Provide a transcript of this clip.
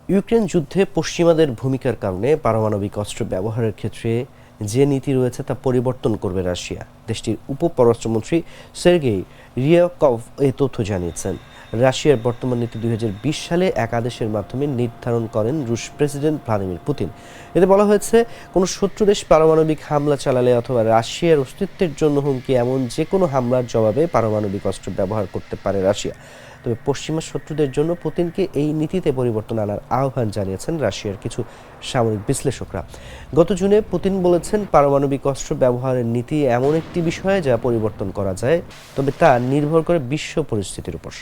Ukraine যুদ্ধে পশ্চিমাদের ভূমিকার কারণে পারমাণবিক অস্ত্র ব্যবহারের ক্ষেত্রে যে নীতি রয়েছে তা পরিবর্তন করবে রাশিয়া। দেশটির উপপররাষ্ট্রমন্ত্রী সের্গেই রিয়াকভ এই তথ্য জানিয়েছেন। রাশিয়ার বর্তমান নীতি 2020 সালে এক আদেশের মাধ্যমে নির্ধারণ করেন রুশ প্রেসিডেন্ট ভ্লাদিমির পুতিন। এতে বলা হয়েছে, কোনো শত্রু দেশ পারমাণবিক হামলা চালালে অথবা রাশিয়ার অস্তিত্বের জন্য হুমকি এমন যে কোনো হামলার জবাবে পারমাণবিক অস্ত্র ব্যবহার করতে পারে রাশিয়া। তবে পশ্চিমা শত্রুদের জন্য পুতিনকে এই নীতিতে পরিবর্তন আনার আহ্বান জানিয়েছেন রাশিয়ার কিছু সামরিক বিশ্লেষকরা। গত জুনে পুতিন বলেছেন, পারমাণবিক অস্ত্র ব্যবহারের নীতি এমন একটি বিষয় যা পরিবর্তন করা যায়, তবে তা নির্ভর করে বিশ্ব পরিস্থিতির উপর।